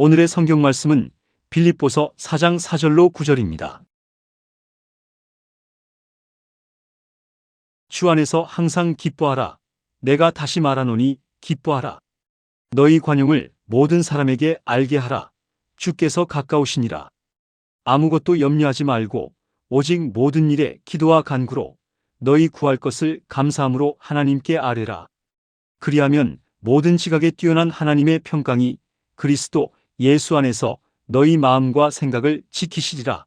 오늘의 성경 말씀은 빌립보서 4장 4절로 9절입니다. 주 안에서 항상 기뻐하라. 내가 다시 말하노니 기뻐하라. 너희 관용을 모든 사람에게 알게 하라. 주께서 가까우시니라. 아무것도 염려하지 말고 오직 모든 일에 기도와 간구로 너희 구할 것을 감사함으로 하나님께 아뢰라. 그리하면 모든 지각에 뛰어난 하나님의 평강이 그리스도 예수 안에서 너희 마음과 생각을 지키시리라.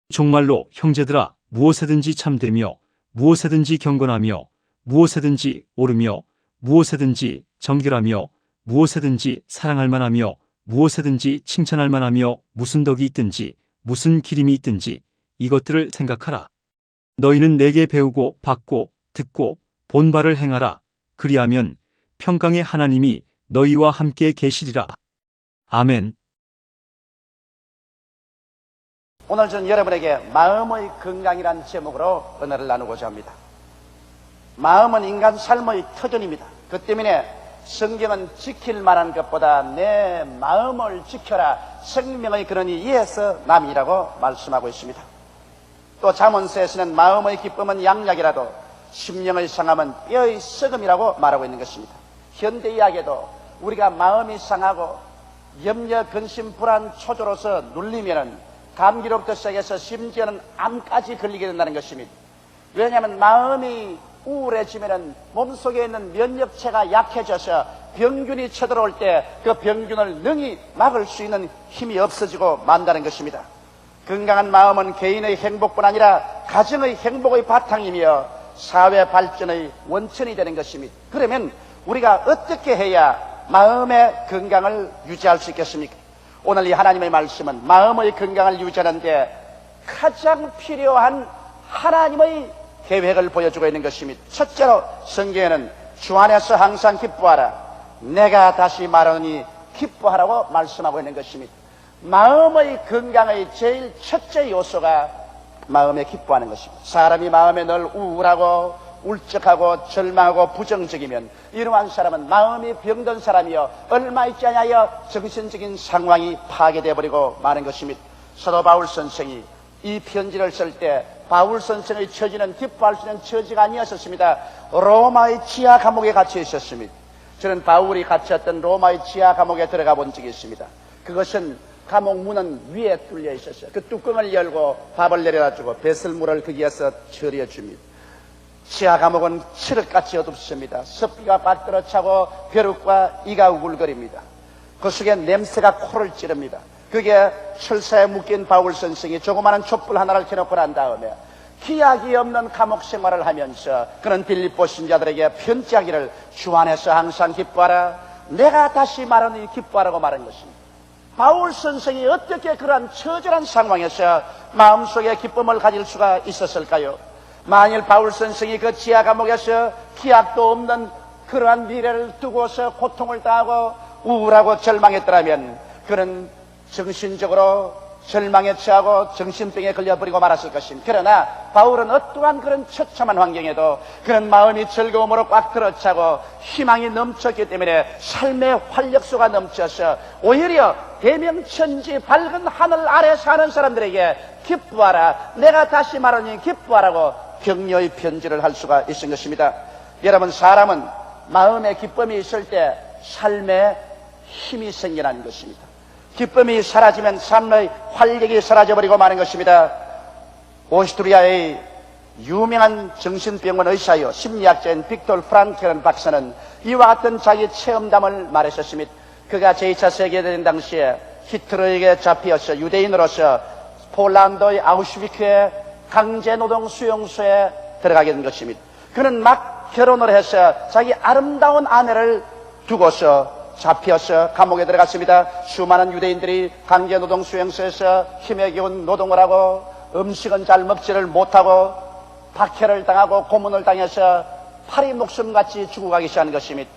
정말로 형제들아, 무엇에든지 참되며 무엇에든지 경건하며 무엇에든지 옳으며 무엇에든지 정결하며 무엇에든지 사랑할 만하며 무엇에든지 칭찬할 만하며 무슨 덕이 있든지 무슨 기림이 있든지 이것들을 생각하라. 너희는 내게 배우고 받고 듣고 본 바를 행하라. 그리하면 평강의 하나님이 너희와 함께 계시리라. 아멘. 오늘 저는 여러분에게 마음의 건강이라는 제목으로 은혜를 나누고자 합니다. 마음은 인간 삶의 터전입니다. 그 때문에 성경은 지킬 만한 것보다 내 마음을 지켜라, 생명의 근원이 이에서 남이라고 말씀하고 있습니다. 또 잠언서에서는 마음의 기쁨은 양약이라도 심령의 상함은 뼈의 썩음이라고 말하고 있는 것입니다. 현대 이야기에도 우리가 마음이 상하고 염려, 근심, 불안, 초조로서 눌리면은 감기로부터 시작해서 심지어는 암까지 걸리게 된다는 것입니다. 왜냐하면 마음이 우울해지면은 몸속에 있는 면역체가 약해져서 병균이 쳐들어올 때 그 병균을 능히 막을 수 있는 힘이 없어지고 만다는 것입니다. 건강한 마음은 개인의 행복뿐 아니라 가정의 행복의 바탕이며 사회 발전의 원천이 되는 것입니다. 그러면 우리가 어떻게 해야 마음의 건강을 유지할 수 있겠습니까? 오늘 이 하나님의 말씀은 마음의 건강을 유지하는데 가장 필요한 하나님의 계획을 보여주고 있는 것입니다. 첫째로 성경에는 주 안에서 항상 기뻐하라. 내가 다시 말하니 기뻐하라고 말씀하고 있는 것입니다. 마음의 건강의 제일 첫째 요소가 마음에 기뻐하는 것입니다. 사람이 마음에 늘 우울하고 울적하고 절망하고 부정적이면 이러한 사람은 마음이 병든 사람이요 얼마 있지 않아요 정신적인 상황이 파괴되어 버리고 마는 것입니다. 사도 바울 선생이 이 편지를 쓸 때 바울 선생의 처지는 기뻐할 수 있는 처지가 아니었습니다. 로마의 지하 감옥에 갇혀 있었습니다. 저는 바울이 갇혔던 로마의 지하 감옥에 들어가 본 적이 있습니다. 그것은 감옥 문은 위에 뚫려 있었어요. 그 뚜껑을 열고 밥을 내려다주고 배설물을 거기에서 처리해 줍니다. 지하 감옥은 칠흑같이 어둡습니다. 습기가 받들어 차고 벼룩과 이가 우글거립니다. 그 속에 냄새가 코를 찌릅니다. 그게 철사에 묶인 바울 선생이 조그마한 촛불 하나를 켜놓고 난 다음에 기약이 없는 감옥 생활을 하면서 그는 빌립보 신자들에게 편지하기를 주 안에서 항상 기뻐하라. 내가 다시 말하니 기뻐하라고 말한 것입니다. 바울 선생이 어떻게 그러한 처절한 상황에서 마음속에 기쁨을 가질 수가 있었을까요? 만일 바울 선생이 그 지하 감옥에서 기약도 없는 그러한 미래를 두고서 고통을 당하고 우울하고 절망했더라면 그는 정신적으로 절망에 처하고 정신병에 걸려버리고 말았을 것입니다. 그러나 바울은 어떠한 그런 처참한 환경에도 그런 마음이 즐거움으로 꽉 들어차고 희망이 넘쳤기 때문에 삶의 활력소가 넘쳐서 오히려 대명천지 밝은 하늘 아래 사는 사람들에게 기뻐하라. 내가 다시 말하니 기뻐하라고 격려의 편지를 할 수가 있은 것입니다. 여러분, 사람은 마음에 기쁨이 있을 때 삶에 힘이 생겨나는 것입니다. 기쁨이 사라지면 삶의 활력이 사라져버리고 마는 것입니다. 오스트리아의 유명한 정신병원 의사요 심리학자인 빅토르 프랑클 박사는 이와 같은 자기 체험담을 말했었습니다. 그가 제2차 세계대전 당시에 히틀러에게 잡혀서 유대인으로서 폴란드의 아우슈비츠의 강제노동 수용소에 들어가게 된 것입니다. 그는 막 결혼을 해서 자기 아름다운 아내를 두고서 잡혀서 감옥에 들어갔습니다. 수많은 유대인들이 강제노동 수용소에서 힘에 겨운 노동을 하고 음식은 잘 먹지를 못하고 박해를 당하고 고문을 당해서 파리 목숨같이 죽어가기 시작한 것입니다.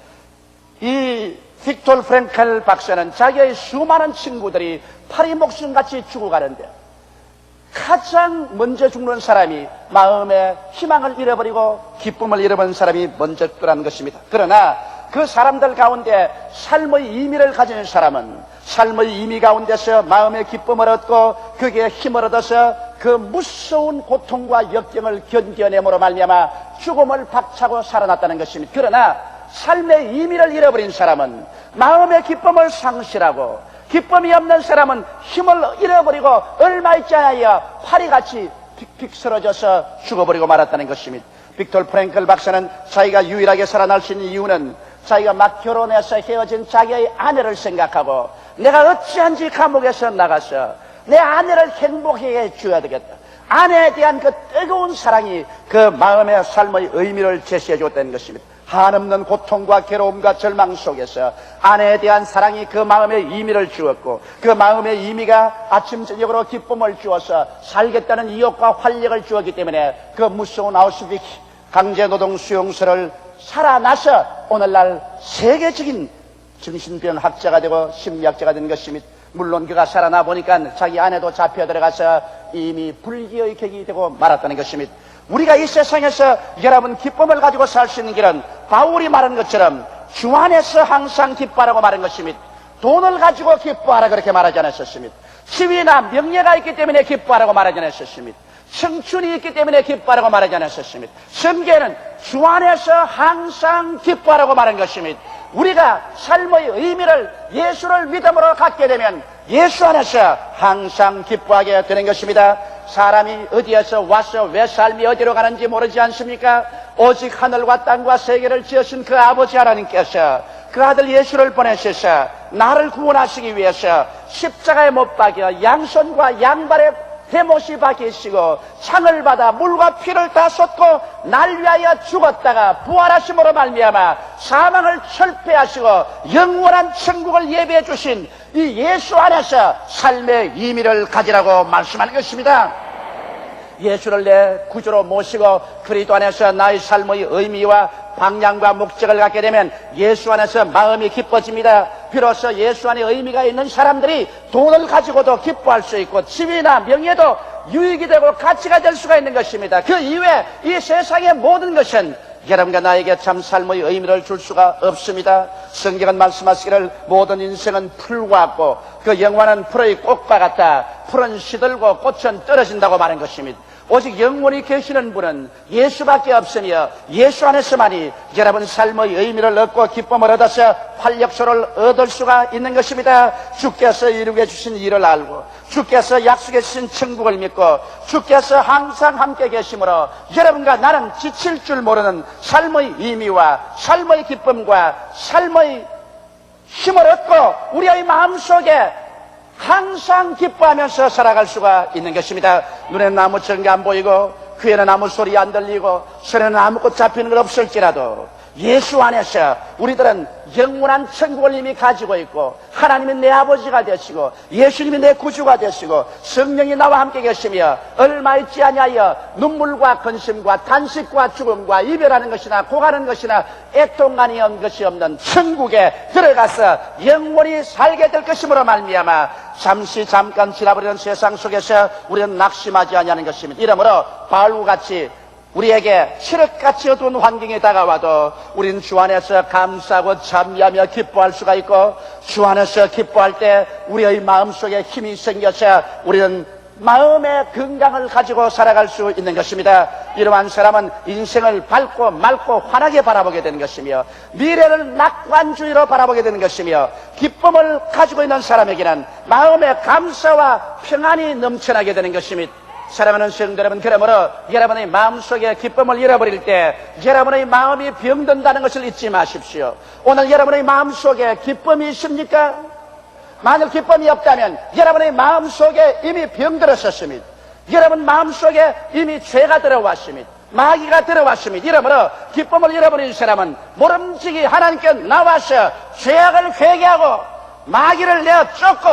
이 빅토르 프랭클 박사는 자기의 수많은 친구들이 파리 목숨같이 죽어가는데 가장 먼저 죽는 사람이 마음의 희망을 잃어버리고 기쁨을 잃어버린 사람이 먼저 죽더라는 것입니다. 그러나 그 사람들 가운데 삶의 의미를 가진 사람은 삶의 의미 가운데서 마음의 기쁨을 얻고 거기에 힘을 얻어서 그 무서운 고통과 역경을 견뎌내므로 말미암아 죽음을 박차고 살아났다는 것입니다. 그러나 삶의 의미를 잃어버린 사람은 마음의 기쁨을 상실하고, 기쁨이 없는 사람은 힘을 잃어버리고 얼마 있지 않아야 파리같이 픽픽 쓰러져서 죽어버리고 말았다는 것입니다. 빅토르 프랭클 박사는 자기가 유일하게 살아날 수 있는 이유는 자기가 막 결혼해서 헤어진 자기의 아내를 생각하고, 내가 어찌한지 감옥에서 나가서 내 아내를 행복하게 해줘야 되겠다, 아내에 대한 그 뜨거운 사랑이 그 마음의 삶의 의미를 제시해 줬다는 것입니다. 한없는 고통과 괴로움과 절망 속에서 아내에 대한 사랑이 그 마음의 의미를 주었고, 그 마음의 의미가 아침 저녁으로 기쁨을 주어서 살겠다는 의욕과 활력을 주었기 때문에 그 무서운 아우슈비츠 강제노동 수용소를 살아나서 오늘날 세계적인 정신병학자가 되고 심리학자가 된 것입니다. 물론 그가 살아나 보니까 자기 아내도 잡혀 들어가서 이미 불기의 격이 되고 말았다는 것입니다. 우리가 이 세상에서 여러분 기쁨을 가지고 살 수 있는 길은 바울이 말한 것처럼 주 안에서 항상 기뻐하라고 말한 것입니다. 돈을 가지고 기뻐하라 그렇게 말하지 않았었습니다. 지위나 명예가 있기 때문에 기뻐하라고 말하지 않았었습니다. 청춘이 있기 때문에 기뻐하라고 말하지 않았었습니다. 성경에는 주 안에서 항상 기뻐하라고 말한 것입니다. 우리가 삶의 의미를 예수를 믿음으로 갖게 되면 예수 안에서 항상 기뻐하게 되는 것입니다. 사람이 어디에서 와서 왜 삶이 어디로 가는지 모르지 않습니까? 오직 하늘과 땅과 세계를 지으신 그 아버지 하나님께서 그 아들 예수를 보내셔서 나를 구원하시기 위해서 십자가에 못 박여 양손과 양발에 대못이 박히시고 창을 받아 물과 피를 다 쏟고 날 위하여 죽었다가 부활하심으로 말미암아 사망을 철폐하시고 영원한 천국을 예비해 주신 이 예수 안에서 삶의 의미를 가지라고 말씀하는 것입니다. 예수를 내 구주로 모시고 그리스도 안에서 나의 삶의 의미와 방향과 목적을 갖게 되면 예수 안에서 마음이 기뻐집니다. 비로소 예수 안에 의미가 있는 사람들이 돈을 가지고도 기뻐할 수 있고 지위나 명예도 유익이 되고 가치가 될 수가 있는 것입니다. 그 이외에 이 세상의 모든 것은 여러분과 나에게 참 삶의 의미를 줄 수가 없습니다. 성경은 말씀하시기를 모든 인생은 풀과 같고 그 영원한 풀의 꽃과 같다. 풀은 시들고 꽃은 떨어진다고 말한 것입니다. 오직 영원히 계시는 분은 예수밖에 없으며 예수 안에서만이 여러분 삶의 의미를 얻고 기쁨을 얻어서 활력소를 얻을 수가 있는 것입니다. 주께서 이루게 주신 일을 알고 주께서 약속해 주신 천국을 믿고 주께서 항상 함께 계심으로 여러분과 나는 지칠 줄 모르는 삶의 의미와 삶의 기쁨과 삶의 힘을 얻고 우리의 마음속에 항상 기뻐하면서 살아갈 수가 있는 것입니다. 눈에는 아무 증거 안 보이고 귀에는 아무 소리 안 들리고 손에는 아무것도 잡히는 것 없을지라도 예수 안에서 우리들은 영원한 천국을 이미 가지고 있고 하나님이 내 아버지가 되시고 예수님이 내 구주가 되시고 성령이 나와 함께 계시며 얼마 있지 아니하여 눈물과 근심과 탄식과 죽음과 이별하는 것이나 고가는 것이나 애통간이 없는 것이 없는 천국에 들어가서 영원히 살게 될 것이므로 말미암아 잠깐 지나버리는 세상 속에서 우리는 낙심하지 아니하는 것입니다. 이러므로 바울과 같이 우리에게 칠흑같이 어두운 환경이 다가와도 우리는 주 안에서 감사하고 찬미하며 기뻐할 수가 있고 주 안에서 기뻐할 때 우리의 마음속에 힘이 생겨서 우리는 마음의 건강을 가지고 살아갈 수 있는 것입니다. 이러한 사람은 인생을 밝고 맑고 환하게 바라보게 되는 것이며 미래를 낙관주의로 바라보게 되는 것이며 기쁨을 가지고 있는 사람에게는 마음의 감사와 평안이 넘쳐나게 되는 것입니다. 사랑하는 성도 여러분, 그러므로 여러분의 마음속에 기쁨을 잃어버릴 때 여러분의 마음이 병든다는 것을 잊지 마십시오. 오늘 여러분의 마음속에 기쁨이 있습니까? 만일 기쁨이 없다면 여러분의 마음속에 이미 병들었었습니다. 여러분 마음속에 이미 죄가 들어왔습니다. 마귀가 들어왔습니다. 이러므로 기쁨을 잃어버린 사람은 모름지기 하나님께 나와서 죄악을 회개하고 마귀를 내어 쫓고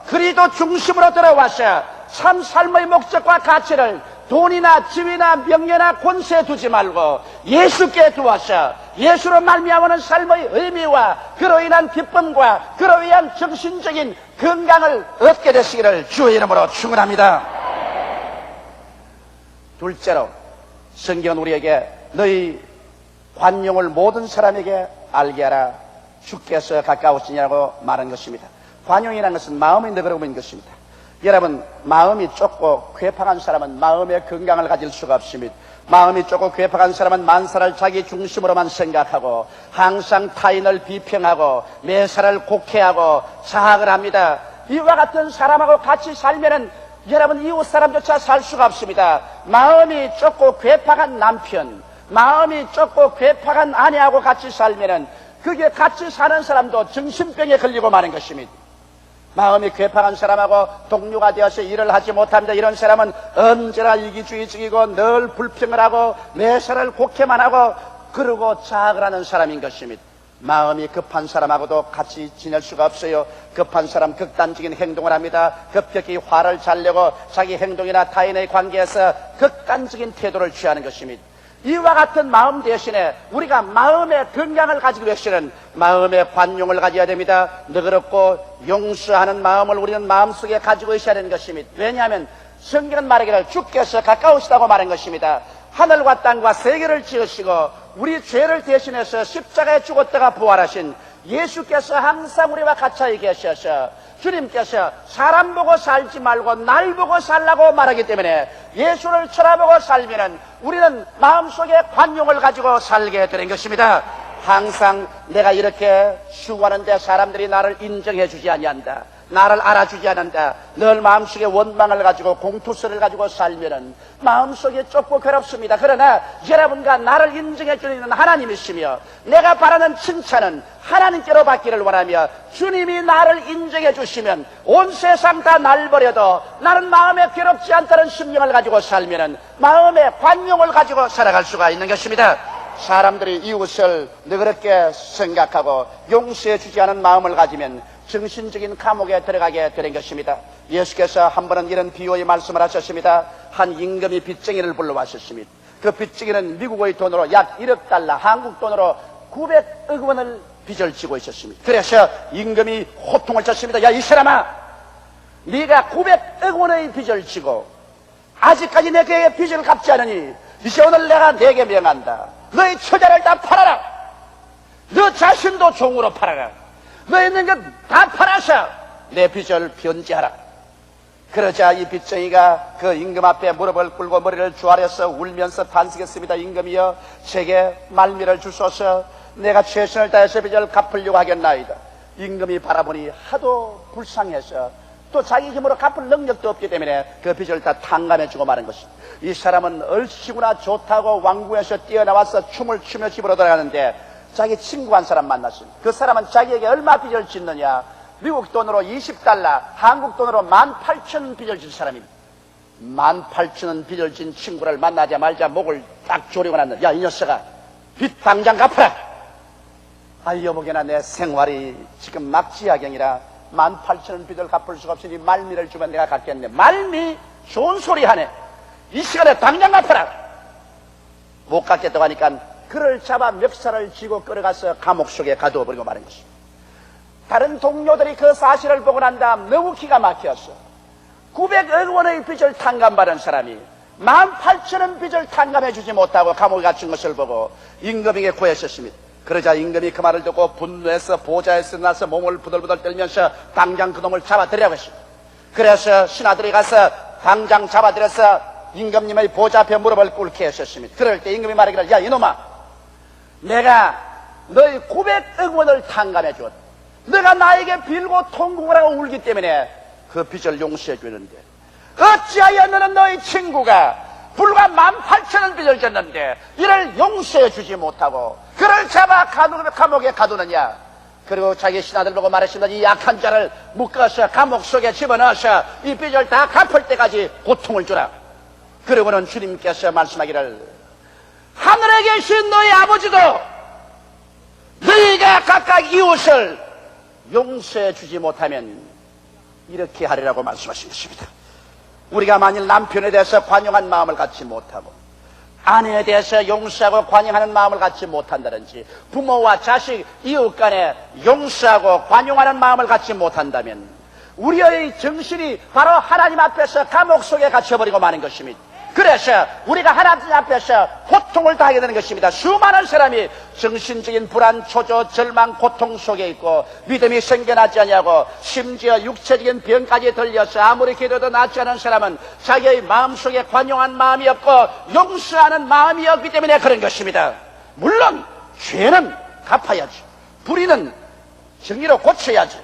그리스도 중심으로 들어와서 참 삶의 목적과 가치를 돈이나 지위나 명예나 권세에 두지 말고 예수께 두어서 예수로 말미암는 삶의 의미와 그로 인한 기쁨과 그로 인한 정신적인 건강을 얻게 되시기를 주의 이름으로 축원합니다. 둘째로 성경은 우리에게 너희 관용을 모든 사람에게 알게 하라. 주께서 가까우시냐고 말한 것입니다. 관용이라는 것은 마음이 너그러운 것입니다. 여러분, 마음이 좁고 괴팍한 사람은 마음의 건강을 가질 수가 없습니다. 마음이 좁고 괴팍한 사람은 만사를 자기 중심으로만 생각하고 항상 타인을 비평하고 매사를 곡해하고 자학을 합니다. 이와 같은 사람하고 같이 살면은 여러분, 이웃 사람조차 살 수가 없습니다. 마음이 좁고 괴팍한 남편, 마음이 좁고 괴팍한 아내하고 같이 살면은 그게 같이 사는 사람도 정신병에 걸리고 마는 것입니다. 마음이 괴팍한 사람하고 동료가 되어서 일을 하지 못합니다. 이런 사람은 언제나 이기주의적이고 늘 불평을 하고 매사를 곡해만 하고 그러고 자학을 하는 사람인 것입니다. 마음이 급한 사람하고도 같이 지낼 수가 없어요. 급한 사람 극단적인 행동을 합니다. 급격히 화를 잘 내고 자기 행동이나 타인의 관계에서 극단적인 태도를 취하는 것입니다. 이와 같은 마음 대신에 우리가 마음의 건강을 가지기 위해서는 마음의 관용을 가져야 됩니다. 너그럽고 용서하는 마음을 우리는 마음속에 가지고 있어야 되는 것입니다. 왜냐하면 성경은 말하기를 주께서 가까우시다고 말한 것입니다. 하늘과 땅과 세계를 지으시고 우리 죄를 대신해서 십자가에 죽었다가 부활하신 예수께서 항상 우리와 같이 계셔서 주님께서 사람 보고 살지 말고 날 보고 살라고 말하기 때문에 예수를 쳐다보고 살면은 우리는 마음속에 관용을 가지고 살게 되는 것입니다. 항상 내가 이렇게 수고하는데 사람들이 나를 인정해 주지 아니한다, 나를 알아주지 않는다, 늘 마음속에 원망을 가지고 공투성을 가지고 살면은 마음속에 좁고 괴롭습니다. 그러나 여러분과 나를 인정해 주는 하나님이시며 내가 바라는 칭찬은 하나님께로 받기를 원하며 주님이 나를 인정해 주시면 온 세상 다 날 버려도 나는 마음에 괴롭지 않다는 심령을 가지고 살면은 마음의 관용을 가지고 살아갈 수가 있는 것입니다. 사람들이 이웃을 너그럽게 생각하고 용서해 주지 않은 마음을 가지면 정신적인 감옥에 들어가게 되는 것입니다. 예수께서 한 번은 이런 비유의 말씀을 하셨습니다. 한 임금이 빚쟁이를 불러왔었습니다. 그 빚쟁이는 미국의 돈으로 약 1억 달러, 한국 돈으로 900억 원을 빚을 지고 있었습니다. 그래서 임금이 호통을 쳤습니다. 야, 이 사람아, 네가 900억 원의 빚을 지고 아직까지 내게 빚을 갚지 않으니 이제 오늘 내가 네게 명한다. 너의 처자를 다 팔아라. 너 자신도 종으로 팔아라. 너 있는 것 다 팔아서 내 빚을 변제하라. 그러자 이 빚쟁이가 그 임금 앞에 무릎을 꿇고 머리를 조아려서 울면서 탄식했습니다. 임금이여, 제게 말미를 주소서. 내가 최선을 다해서 빚을 갚으려고 하겠나이다. 임금이 바라보니 하도 불쌍해서 또 자기 힘으로 갚을 능력도 없기 때문에 그 빚을 다 탕감해주고 마는 것입니다. 이 사람은 얼씨구나 좋다고 왕궁에서 뛰어나와서 춤을 추며 집으로 돌아가는데 자기 친구 한 사람 만났습니다. 그 사람은 자기에게 얼마 빚을 짓느냐? 미국 돈으로 20달러, 한국 돈으로 18,000원 빚을 진 사람입니다. 18,000원 빚을 진 친구를 만나자마자 목을 딱 조리고 났는데, 야, 이 녀석아, 빚 당장 갚아라. 아, 여보게나 내 생활이 지금 막지하경이라 18,000원 빚을 갚을 수가 없으니 말미를 주면 내가 갚겠네. 말미? 좋은 소리 하네. 이 시간에 당장 갚아라. 못 갚겠다고 하니까 그를 잡아 멱살을 쥐고 끌어가서 감옥 속에 가두어버리고 마는 것입니다. 다른 동료들이 그 사실을 보고 난 다음 너무 기가 막혔어. 900억 원의 빚을 탕감받은 사람이 18,000원 빚을 탕감해주지 못하고 감옥에 갇힌 것을 보고 임금에게 구했었습니다. 그러자 임금이 그 말을 듣고 분노해서 보좌에서 나서 몸을 부들부들 떨면서 당장 그놈을 잡아들이라고 했습니다. 그래서 신하들이 가서 당장 잡아들여서 임금님의 보좌 앞에 무릎을 꿇게 했었습니다. 그럴 때 임금이 말하기를, 야, 이놈아, 내가 너희 900억 원을 탕감해 주었다. 너가 나에게 빌고 통곡을 하고 울기 때문에 그 빚을 용서해 주는데 어찌하여 너는 너희 친구가 불과 18,000원 빚을 졌는데 이를 용서해 주지 못하고 그를 잡아 감옥에 가두느냐? 그리고 자기 신하들 보고 말했습니다. 이 약한 자를 묶어서 감옥 속에 집어넣어서 이 빚을 다 갚을 때까지 고통을 주라. 그리고는 주님께서 말씀하기를, 하늘에 계신 너희 아버지도 너희가 각각 이웃을 용서해 주지 못하면 이렇게 하리라고 말씀하신 것입니다. 우리가 만일 남편에 대해서 관용한 마음을 갖지 못하고 아내에 대해서 용서하고 관용하는 마음을 갖지 못한다든지 부모와 자식, 이웃 간에 용서하고 관용하는 마음을 갖지 못한다면 우리의 정신이 바로 하나님 앞에서 감옥 속에 갇혀버리고 마는 것입니다. 그래서 우리가 하나님 앞에서 고통을 당하게 되는 것입니다. 수많은 사람이 정신적인 불안, 초조, 절망, 고통 속에 있고 믿음이 생겨나지 않냐고 심지어 육체적인 병까지 들려서 아무리 기도도 낫지 않은 사람은 자기의 마음속에 관용한 마음이 없고 용서하는 마음이 없기 때문에 그런 것입니다. 물론 죄는 갚아야지, 불의는 정의로 고쳐야지,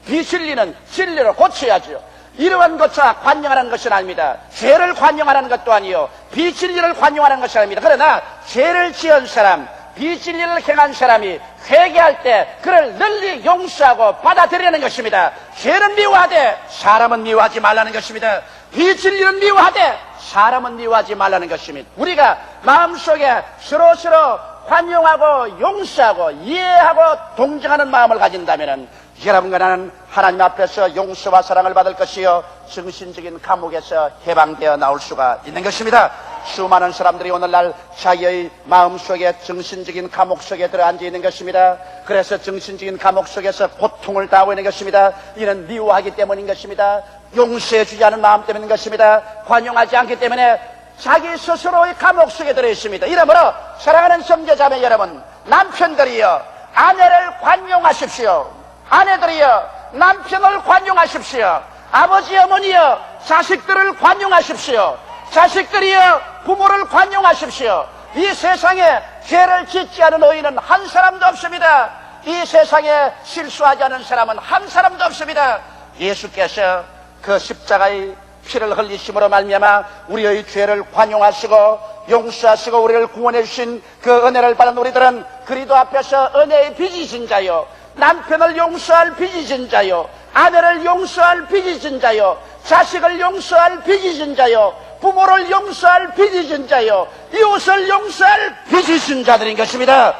비진리는 진리로 고쳐야죠. 이러한 것과 관용하는 것은 아닙니다. 죄를 관용하는 것도 아니요, 비진리를 관용하는 것이 아닙니다. 그러나 죄를 지은 사람, 비진리를 행한 사람이 회개할 때 그를 널리 용서하고 받아들이는 것입니다. 죄는 미워하되 사람은 미워하지 말라는 것입니다. 비진리는 미워하되 사람은 미워하지 말라는 것입니다. 우리가 마음속에 서로서로 관용하고 용서하고 이해하고 동정하는 마음을 가진다면 여러분과 나는 하나님 앞에서 용서와 사랑을 받을 것이요 정신적인 감옥에서 해방되어 나올 수가 있는 것입니다. 수많은 사람들이 오늘날 자기의 마음속에 정신적인 감옥 속에 들어앉아 있는 것입니다. 그래서 정신적인 감옥 속에서 고통을 당하고 있는 것입니다. 이는 미워하기 때문인 것입니다. 용서해 주지 않은 마음 때문인 것입니다. 관용하지 않기 때문에 자기 스스로의 감옥 속에 들어 있습니다. 이러므로 사랑하는 형제자매 여러분, 남편들이여 아내를 관용하십시오. 아내들이여 남편을 관용하십시오. 아버지 어머니여 자식들을 관용하십시오. 자식들이여 부모를 관용하십시오. 이 세상에 죄를 짓지 않은 의인은 한 사람도 없습니다. 이 세상에 실수하지 않은 사람은 한 사람도 없습니다. 예수께서 그 십자가의 피를 흘리심으로 말미암아 우리의 죄를 관용하시고 용서하시고 우리를 구원해 주신 그 은혜를 받은 우리들은 그리스도 앞에서 은혜의 빚이신 자요, 남편을 용서할 빚이신 자요, 아내를 용서할 빚이신 자요, 자식을 용서할 빚이신 자요, 부모를 용서할 빚이신 자요, 이웃을 용서할 빚이신 자들인 것입니다.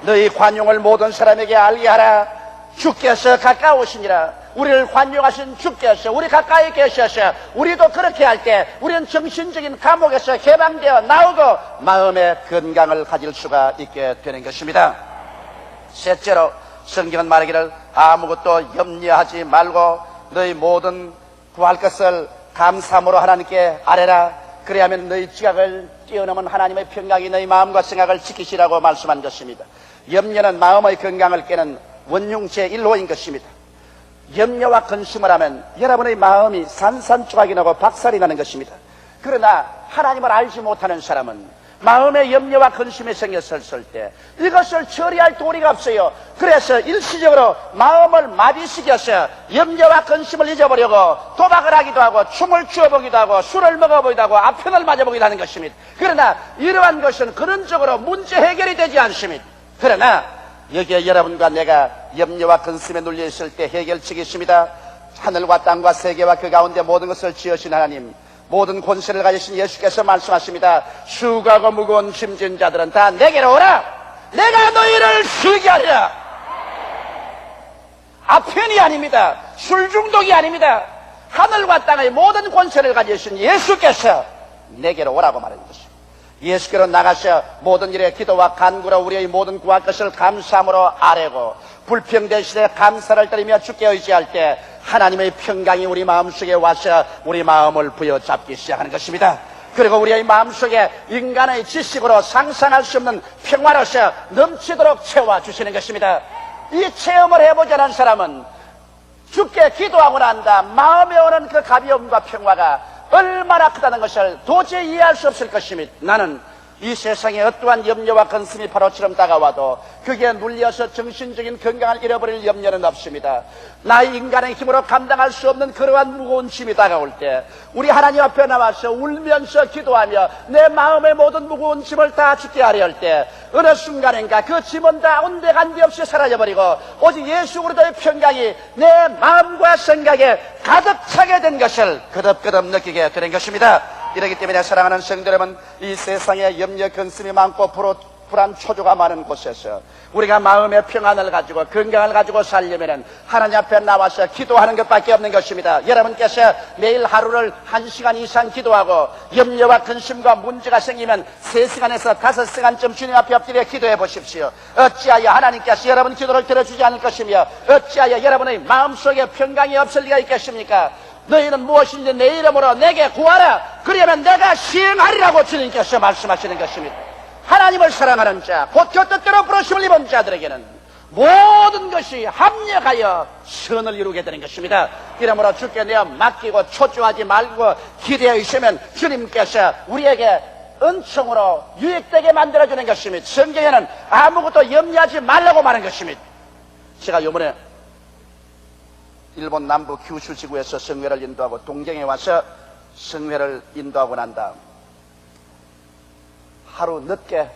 너희 관용을 모든 사람에게 알게 하라. 주께서 가까우시니라. 우리를 관용하신 주께서 우리 가까이 계셔서 우리도 그렇게 할 때 우리는 정신적인 감옥에서 해방되어 나오고 마음의 건강을 가질 수가 있게 되는 것입니다. 셋째로 성경은 말하기를 아무것도 염려하지 말고 너희 모든 구할 것을 감사함으로 하나님께 아뢰라. 그래야만 너희 지각을 뛰어넘은 하나님의 평강이 너희 마음과 생각을 지키시라고 말씀한 것입니다. 염려는 마음의 건강을 깨는 원흉 제1호인 것입니다. 염려와 근심을 하면 여러분의 마음이 산산조각이 나고 박살이 나는 것입니다. 그러나 하나님을 알지 못하는 사람은 마음에 염려와 근심이 생겼을 때 이것을 처리할 도리가 없어요. 그래서 일시적으로 마음을 마비시켜서 염려와 근심을 잊어버리고 도박을 하기도 하고 춤을 추어보기도 하고 술을 먹어보기도 하고 아편을 맞아보기도 하는 것입니다. 그러나 이러한 것은 근원적으로 문제 해결이 되지 않습니다. 그러나 여기에 여러분과 내가 염려와 근심에 눌려 있을 때 해결책이 있습니다. 하늘과 땅과 세계와 그 가운데 모든 것을 지으신 하나님, 모든 권세를 가지신 예수께서 말씀하십니다. 수고하고 무거운 짐진 자들은 다 내게로 오라. 내가 너희를 쉬게 하리라. 아편이 아닙니다. 술 중독이 아닙니다. 하늘과 땅의 모든 권세를 가지신 예수께서 내게로 오라고 말하는 것입니다. 예수께로 나가셔 모든 일에 기도와 간구로 우리의 모든 구할 것을 감사함으로 아뢰고 불평된 시대에 감사를 드리며 주께 의지할 때 하나님의 평강이 우리 마음속에 와서 우리 마음을 부여잡기 시작하는 것입니다. 그리고 우리의 마음속에 인간의 지식으로 상상할 수 없는 평화로서 넘치도록 채워주시는 것입니다. 이 체험을 해보지 않은 사람은 주께 기도하고 난다 마음에 오는 그 가벼움과 평화가 얼마나 크다는 것을 도저히 이해할 수 없을 것입니다. 나는 이 세상에 어떠한 염려와 근심이 바로처럼 다가와도 그게 눌려서 정신적인 건강을 잃어버릴 염려는 없습니다. 나의 인간의 힘으로 감당할 수 없는 그러한 무거운 짐이 다가올 때 우리 하나님 앞에 나와서 울면서 기도하며 내 마음의 모든 무거운 짐을 다 주게 하려 할 때 어느 순간인가 그 짐은 다 온데간데 사라져버리고 오직 예수 그리스도의 평강이 내 마음과 생각에 가득 차게 된 것을 거듭거듭 느끼게 되는 것입니다. 이렇기 때문에 사랑하는 성도 여러분, 이 세상에 염려 근심이 많고 불안 초조가 많은 곳에서 우리가 마음의 평안을 가지고 건강을 가지고 살려면 하나님 앞에 나와서 기도하는 것밖에 없는 것입니다. 여러분께서 매일 하루를 1시간 이상 기도하고 염려와 근심과 문제가 생기면 3시간에서 5시간쯤 주님 앞에 엎드려 기도해 보십시오. 어찌하여 하나님께서 여러분 기도를 들어주지 않을 것이며 어찌하여 여러분의 마음속에 평강이 없을 리가 있겠습니까? 너희는 무엇인지 내 이름으로 내게 구하라. 그러면 내가 시행하리라고 주님께서 말씀하시는 것입니다. 하나님을 사랑하는 자, 곧 그 뜻대로 부르심을 입은 자들에게는 모든 것이 합력하여 선을 이루게 되는 것입니다. 이러므로 주께 내어 맡기고 초조하지 말고 기대어 있으면 주님께서 우리에게 은총으로 유익되게 만들어주는 것입니다. 성경에는 아무것도 염려하지 말라고 말한 것입니다. 제가 이번에 일본 남부 규슈 지구에서 성회를 인도하고 동경에 와서 성회를 인도하고 난 다음 하루 늦게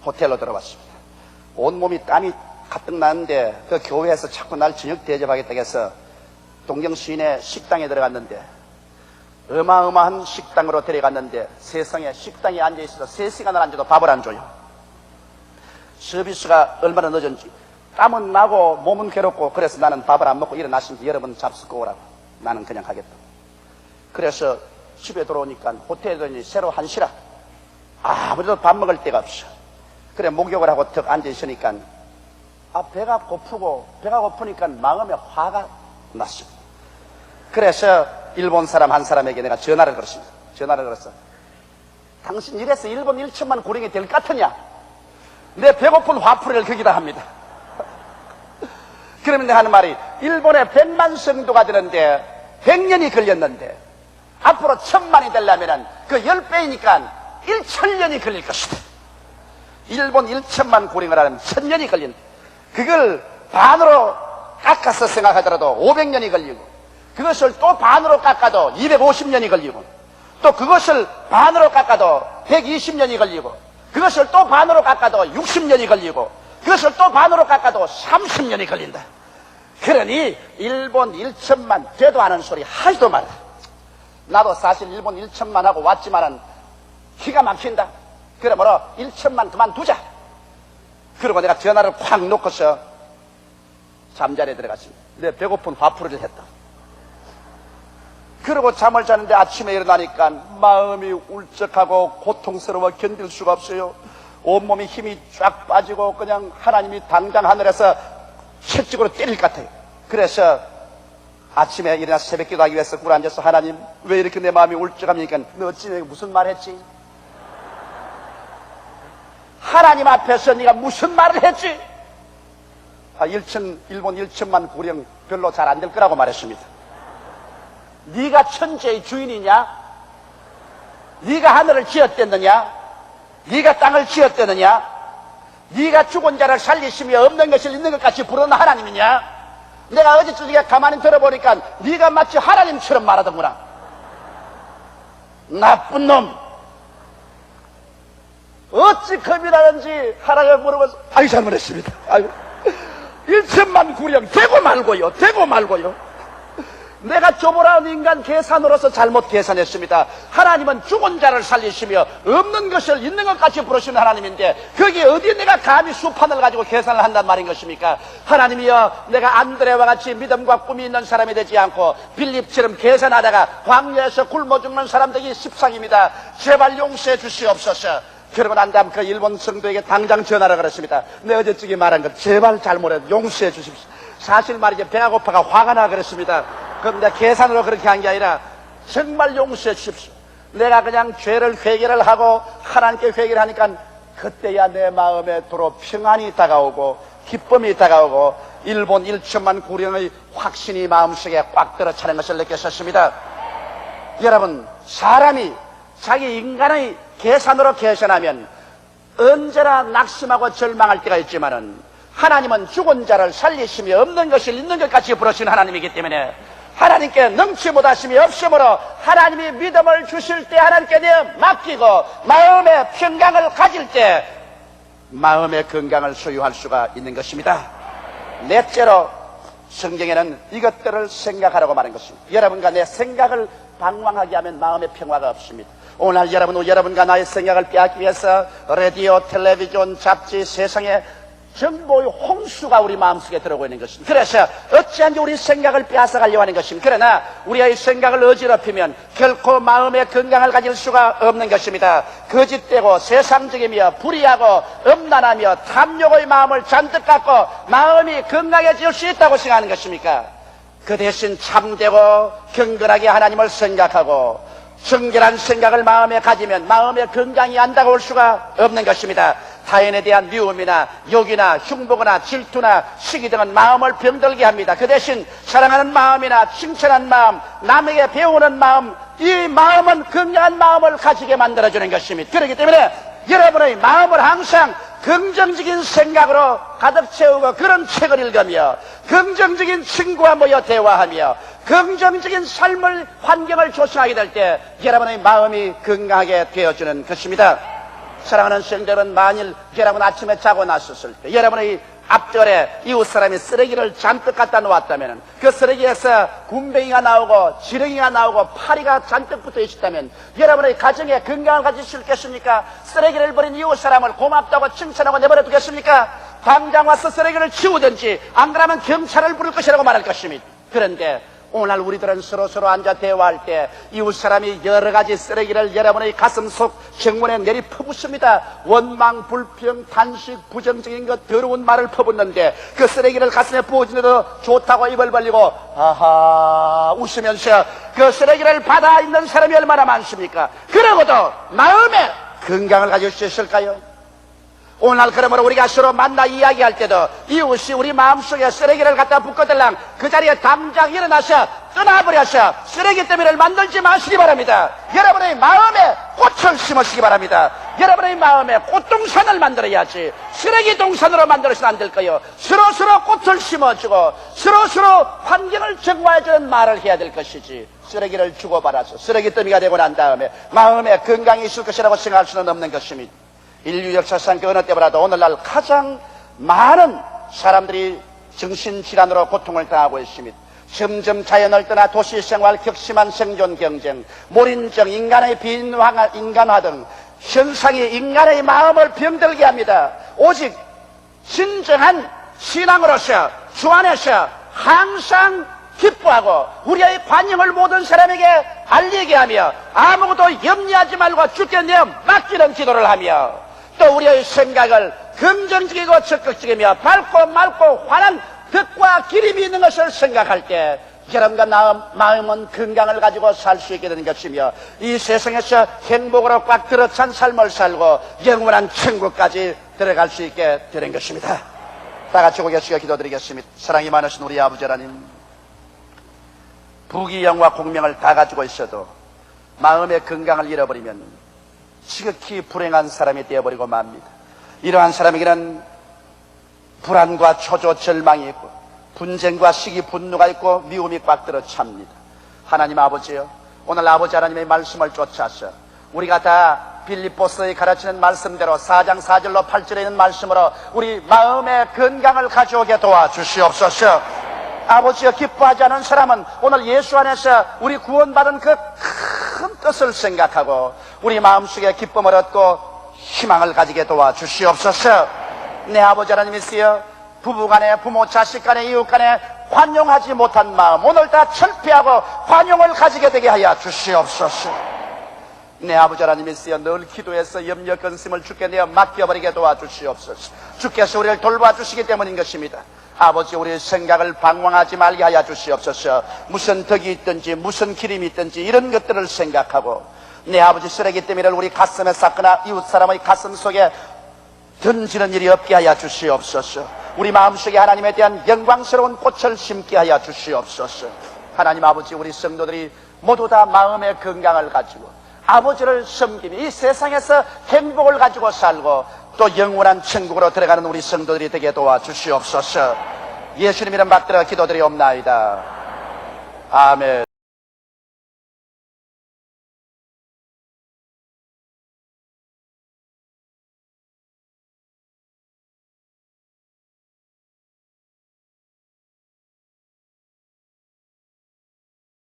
호텔로 들어왔습니다. 온몸이 땀이 가득 나는데 그 교회에서 자꾸 날 저녁 대접하겠다고 해서 동경 시내 식당에 들어갔는데 어마어마한 식당으로 데려갔는데 세상에 식당에 앉아있어서 3시간을 앉아도 밥을 안 줘요. 서비스가 얼마나 늦은지 땀은 나고 몸은 괴롭고 그래서 나는 밥을 안 먹고 일어났으니까 여러분 잡수고 오라고. 나는 그냥 가겠다. 그래서 집에 들어오니까 호텔에 들어오니 새로 한시라 아무래도 밥 먹을 데가 없어. 그래 목욕을 하고 턱 앉아있으니까 배가 고프니까 마음에 화가 났습니다. 그래서 일본 사람 한 사람에게 내가 전화를 걸었습니다. 전화를 걸었어. 당신 이래서 일본 1천만 고령이 될 것 같으냐? 내 배고픈 화풀이를 거기다 합니다. 그러면 내가 하는 말이 일본에 100만 성도가 되는데 100년이 걸렸는데 앞으로 1000만이 되려면 그 10배이니까 1000년이 걸릴 것이다. 일본 1천만 고령을 하려면 1000년이 걸린다. 그걸 반으로 깎아서 생각하더라도 500년이 걸리고 그것을 또 반으로 깎아도 250년이 걸리고 또 그것을 반으로 깎아도 120년이 걸리고 그것을 또 반으로 깎아도 60년이 걸리고 그것을 또 반으로 깎아도 30년이 걸린다. 그러니 일본 1천만 되도 않은 소리 하지도 말라. 나도 사실 일본 1천만 하고 왔지만은 기가 막힌다. 그러므로 1천만 그만두자. 그러고 내가 전화를 콱 놓고서 잠자리에 들어갔습니다. 내 배고픈 화풀이를 했다. 그러고 잠을 자는데 아침에 일어나니까 마음이 울적하고 고통스러워 견딜 수가 없어요. 온몸이 힘이 쫙 빠지고 그냥 하나님이 당장 하늘에서 채찍으로 때릴 것 같아요. 그래서 아침에 일어나서 새벽 기도하기 위해서 꿇어 앉아서 하나님 왜 이렇게 내 마음이 울적합니까? 너 어찌 내가 무슨 말 했지? 하나님 앞에서 네가 무슨 말을 했지? 일본 1천만 고령 별로 잘 안 될 거라고 말했습니다. 네가 천지의 주인이냐? 네가 하늘을 지었댔느냐? 네가 땅을 지었댔느냐? 네가 죽은 자를 살리시며 없는 것을 있는 것 같이 부르는 하나님이냐? 내가 어제 저녁에 가만히 들어보니까 네가 마치 하나님처럼 말하더구나. 나쁜 놈. 어찌 겁이 나는지 하나님을 물어봐서 아유 잘못했습니다. 아유 1천만 구령 되고 말고요. 내가 조보라는 인간 계산으로서 잘못 계산했습니다. 하나님은 죽은 자를 살리시며 없는 것을 있는 것 같이 부르시는 하나님인데 거기에 어디 내가 감히 수판을 가지고 계산을 한단 말인 것입니까? 하나님이여 내가 안드레와 같이 믿음과 꿈이 있는 사람이 되지 않고 빌립처럼 계산하다가 광야에서 굶어 죽는 사람 되기 십상입니다. 제발 용서해 주시옵소서. 그러고 난 다음 그 일본 성도에게 당장 전화를 걸었습니다. 내 어제쯤에 말한 것 제발 잘못해 용서해 주십시오. 사실 말이지 배가 고파가 화가 나 그랬습니다. 그럼 내가 계산으로 그렇게 한 게 아니라 정말 용서해 주십시오. 내가 그냥 죄를 회개를 하고 하나님께 회개를 하니까 그때야 내 마음에 도로 평안이 다가오고 기쁨이 다가오고 일본 1천만 구령의 확신이 마음속에 꽉 들어차는 것을 느꼈었습니다. 여러분 사람이 자기 인간의 계산으로 계산하면 언제나 낙심하고 절망할 때가 있지만은 하나님은 죽은 자를 살리시며 없는 것을 있는 것 같이 부르시는 하나님이기 때문에 하나님께 능치 못하심이 없으므로 하나님이 믿음을 주실 때 하나님께 내어 맡기고 마음의 평강을 가질 때 마음의 건강을 소유할 수가 있는 것입니다. 넷째로 성경에는 이것들을 생각하라고 말한 것입니다. 여러분과 내 생각을 방황하게 하면 마음의 평화가 없습니다. 오늘 여러분과 나의 생각을 빼앗기 위해서 라디오, 텔레비전, 잡지, 세상에 정보의 홍수가 우리 마음속에 들어오고 있는 것입니다. 그래서 어찌한지 우리 생각을 빼앗아가려고 하는 것입니다. 그러나 우리의 생각을 어지럽히면 결코 마음의 건강을 가질 수가 없는 것입니다. 거짓되고 세상적이며 불의하고 음란하며 탐욕의 마음을 잔뜩 갖고 마음이 건강해질 수 있다고 생각하는 것입니까? 그 대신 참되고 경건하게 하나님을 생각하고 정결한 생각을 마음에 가지면 마음의 건강이 안 다가올 수가 없는 것입니다. 타인에 대한 미움이나 욕이나 흉보거나 질투나 시기 등은 마음을 병들게 합니다. 그 대신 사랑하는 마음이나 칭찬하는 마음, 남에게 배우는 마음, 이 마음은 건강한 마음을 가지게 만들어주는 것입니다. 그렇기 때문에 여러분의 마음을 항상 긍정적인 생각으로 가득 채우고 그런 책을 읽으며 긍정적인 친구와 모여 대화하며 긍정적인 삶을 환경을 조성하게 될 때 여러분의 마음이 건강하게 되어주는 것입니다. 사랑하는 성도는 만일 여러분 아침에 자고 났었을 때 여러분의 앞절에 이웃 사람이 쓰레기를 잔뜩 갖다 놓았다면 그 쓰레기에서 굼벵이가 나오고 지렁이가 나오고 파리가 잔뜩 붙어 있었다면 여러분의 가정에 건강을 가질 수 있겠습니까? 쓰레기를 버린 이웃 사람을 고맙다고 칭찬하고 내버려 두겠습니까? 당장 와서 쓰레기를 치우든지 안 그러면 경찰을 부를 것이라고 말할 것입니다. 그런데 오늘 우리들은 서로 앉아 대화할 때 이웃 사람이 여러 가지 쓰레기를 여러분의 가슴 속 정문에 내리 퍼붓습니다. 원망, 불평, 탄식, 부정적인 것, 더러운 말을 퍼붓는데 그 쓰레기를 가슴에 부어주는데도 좋다고 입을 벌리고 아하 웃으면서 그 쓰레기를 받아 있는 사람이 얼마나 많습니까? 그러고도 마음에 건강을 가질 수 있을까요? 오늘 그러므로 우리가 서로 만나 이야기할 때도 이웃이 우리 마음속에 쓰레기를 갖다 붓거들랑 그 자리에 당장 일어나서 떠나버려서 쓰레기 더미를 만들지 마시기 바랍니다. 여러분의 마음에 꽃을 심으시기 바랍니다. 여러분의 마음에 꽃동산을 만들어야지 쓰레기 동산으로 만들어서는 안 될 거예요. 서로 꽃을 심어주고 서로 환경을 정화해주는 말을 해야 될 것이지 쓰레기를 주고받아서 쓰레기 더미가 되고 난 다음에 마음에 건강이 있을 것이라고 생각할 수는 없는 것입니다. 인류 역사상 그 어느 때보다도 오늘날 가장 많은 사람들이 정신질환으로 고통을 당하고 있습니다. 점점 자연을 떠나 도시생활, 격심한 생존 경쟁, 몰인증, 인간의 인간화 등 현상이 인간의 마음을 병들게 합니다. 오직 진정한 신앙으로서 주 안에서 항상 기뻐하고 우리의 관용을 모든 사람에게 알리게 하며 아무것도 염려하지 말고 주께 내어 맡기는 기도를 하며 또 우리의 생각을 긍정적이고 적극적이며 밝고 맑고 환한 덕과 기림이 있는 것을 생각할 때 여러분과 마음은 건강을 가지고 살 수 있게 되는 것이며 이 세상에서 행복으로 꽉 들어찬 삶을 살고 영원한 천국까지 들어갈 수 있게 되는 것입니다. 다 같이 고개 숙여 기도드리겠습니다. 사랑이 많으신 우리 아버지 하나님, 부귀영화 공명을 다 가지고 있어도 마음의 건강을 잃어버리면 지극히 불행한 사람이 되어버리고 맙니다. 이러한 사람에게는 불안과 초조, 절망이 있고 분쟁과 시기, 분노가 있고 미움이 꽉 들어 찹니다. 하나님 아버지요, 오늘 아버지 하나님의 말씀을 쫓아서 우리가 다 빌립보서에 가르치는 말씀대로 4장 4절로 8절에 있는 말씀으로 우리 마음의 건강을 가져오게 도와주시옵소서. 아버지여, 기뻐하지 않은 사람은 오늘 예수 안에서 우리 구원받은 그 큰 뜻을 생각하고 우리 마음속에 기쁨을 얻고 희망을 가지게 도와주시옵소서. 내 아버지 하나님이시여, 부부간에, 부모 자식간에, 이웃간에 관용하지 못한 마음 오늘 다 철폐하고 관용을 가지게 되게 하여 주시옵소서. 내 아버지 하나님이시여, 늘 기도해서 염려 근심을 주께 내어 맡겨버리게 도와주시옵소서. 주께서 우리를 돌봐주시기 때문인 것입니다. 아버지, 우리의 생각을 방황하지 말게 하여 주시옵소서. 무슨 덕이 있든지 무슨 기림이 있든지 이런 것들을 생각하고 내 아버지 쓰레기 더미를 우리 가슴에 쌓거나 이웃 사람의 가슴 속에 던지는 일이 없게 하여 주시옵소서. 우리 마음속에 하나님에 대한 영광스러운 꽃을 심게 하여 주시옵소서. 하나님 아버지, 우리 성도들이 모두 다 마음의 건강을 가지고 아버지를 섬기며 이 세상에서 행복을 가지고 살고 또 영원한 천국으로 들어가는 우리 성도들이 되게 도와주시옵소서. 예수님 이름 받들어 기도드리옵나이다. 아멘.